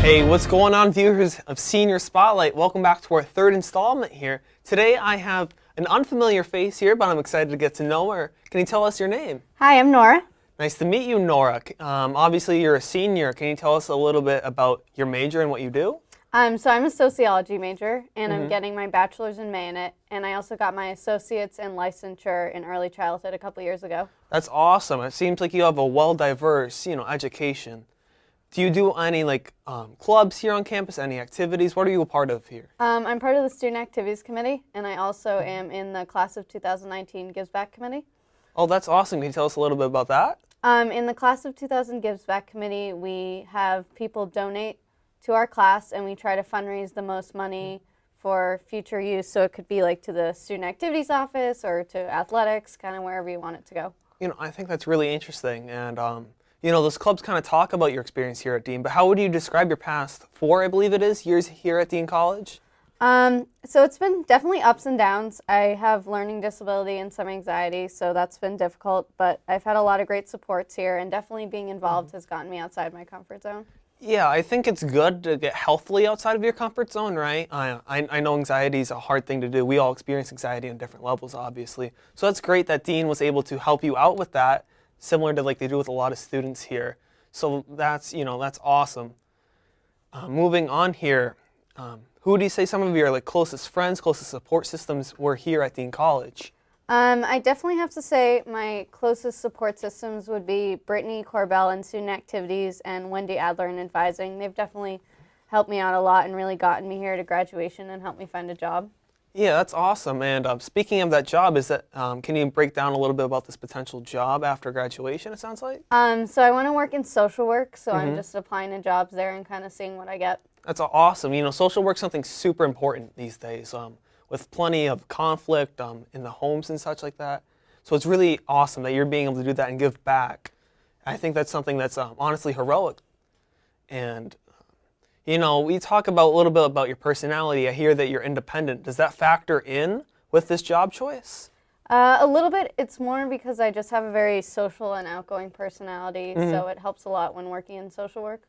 Hey, what's going on, viewers of Senior Spotlight? Welcome back to our third installment here. Today I have an unfamiliar face here, but I'm excited to get to know her. Can you tell us your name? Hi, I'm Nora. Nice to meet you, Nora. Obviously, you're a senior. Can you tell us a little bit about your major and what you do? So I'm a sociology major, and I'm getting my bachelor's in May in it, and I also got my associate's in licensure in early childhood a couple years ago. That's awesome. It seems like you have a well-diverse, education. Do you do any clubs here on campus? Any activities? What are you a part of here? I'm part of the Student Activities Committee, and I also am in the Class of 2019 Gives Back Committee. Oh, that's awesome. Can you tell us a little bit about that? In the Class of 2000 Gives Back Committee, we have people donate to our class, and we try to fundraise the most money for future use. So it could be like to the Student Activities Office or to athletics, kind of wherever you want it to go. I think that's really interesting. And, those clubs kind of talk about your experience here at Dean, but how would you describe your past 4, I believe it is, years here at Dean College? So it's been definitely ups and downs. I have learning disability and some anxiety, so that's been difficult, but I've had a lot of great supports here, and definitely being involved has gotten me outside my comfort zone. Yeah, I think it's good to get healthily outside of your comfort zone, right? I know anxiety is a hard thing to do. We all experience anxiety on different levels, obviously. So that's great that Dean was able to help you out with that, similar to like they do with a lot of students here. So that's awesome. Moving on here, who do you say some of your closest friends, closest support systems were here at Dean College? I definitely have to say my closest support systems would be Brittany Corbell in Student Activities and Wendy Adler in Advising. They've definitely helped me out a lot and really gotten me here to graduation and helped me find a job. Yeah, that's awesome. And speaking of that job, can you break down a little bit about this potential job after graduation, it sounds like? So I want to work in social work, so I'm just applying to jobs there and kind of seeing what I get. That's awesome. Social work's something super important these days. With plenty of conflict in the homes and such like that. So it's really awesome that you're being able to do that and give back. I think that's something that's honestly heroic. And, we talk a little bit about your personality. I hear that you're independent. Does that factor in with this job choice? A little bit. It's more because I just have a very social and outgoing personality, so it helps a lot when working in social work.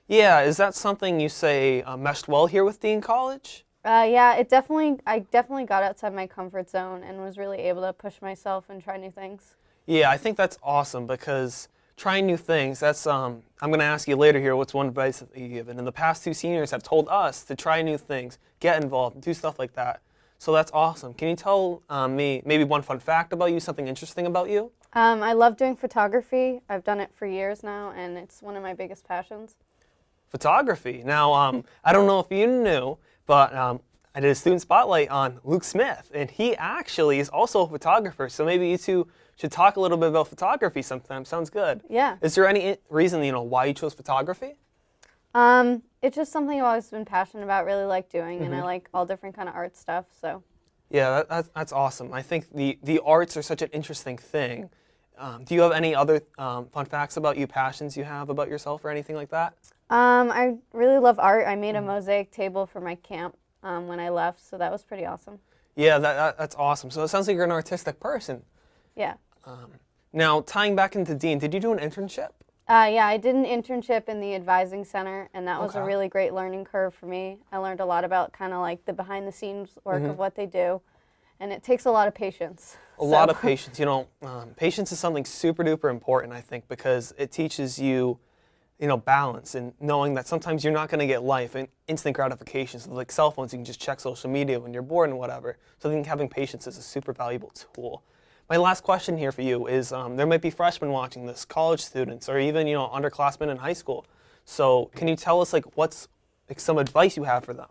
Yeah, is that something you say meshed well here with Dean College? Yeah, I definitely got outside my comfort zone and was really able to push myself and try new things. Yeah, I think that's awesome because trying new things, that's, I'm going to ask you later here what's one advice that you give. And in the past, 2 seniors have told us to try new things, get involved, do stuff like that. So that's awesome. Can you tell me maybe one fun fact about you, something interesting about you? I love doing photography. I've done it for years now, and it's one of my biggest passions. Photography. Now, I don't know if you knew, but I did a student spotlight on Luke Smith, and he actually is also a photographer. So maybe you two should talk a little bit about photography sometime. Sounds good. Yeah. Is there any reason, why you chose photography? It's just something I've always been passionate about, really like doing, and I like all different kind of art stuff. So. Yeah, that's awesome. I think the arts are such an interesting thing. Do you have any other fun facts about you, passions you have about yourself or anything like that? I really love art. I made a mosaic table for my camp when I left, so that was pretty awesome. Yeah, that's awesome. So it sounds like you're an artistic person. Yeah. Now, tying back into Dean, did you do an internship? Yeah, I did an internship in the Advising Center, and that was a really great learning curve for me. I learned a lot about kind of like the behind-the-scenes work of what they do, and it takes a lot of patience. A lot of patience. Patience is something super duper important, I think, because it teaches you balance and knowing that sometimes you're not going to get life and instant gratification. So like cell phones, you can just check social media when you're bored and whatever. So I think having patience is a super valuable tool. My last question here for you is there might be freshmen watching this, college students, or even underclassmen in high school. So can you tell us what's some advice you have for them?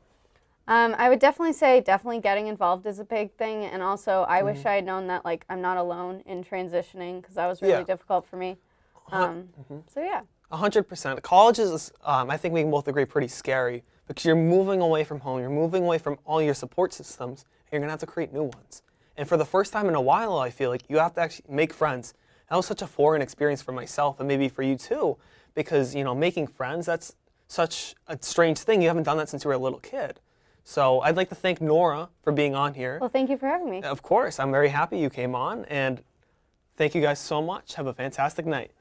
I would definitely say getting involved is a big thing, and also I wish I had known that I'm not alone in transitioning because that was really difficult for me. So yeah. 100%. College is, I think we can both agree, pretty scary because you're moving away from home, you're moving away from all your support systems, and you're going to have to create new ones. And for the first time in a while, I feel like you have to actually make friends. That was such a foreign experience for myself and maybe for you too, because, making friends, that's such a strange thing. You haven't done that since you were a little kid. So I'd like to thank Nora for being on here. Well, thank you for having me. Of course. I'm very happy you came on, and thank you guys so much. Have a fantastic night.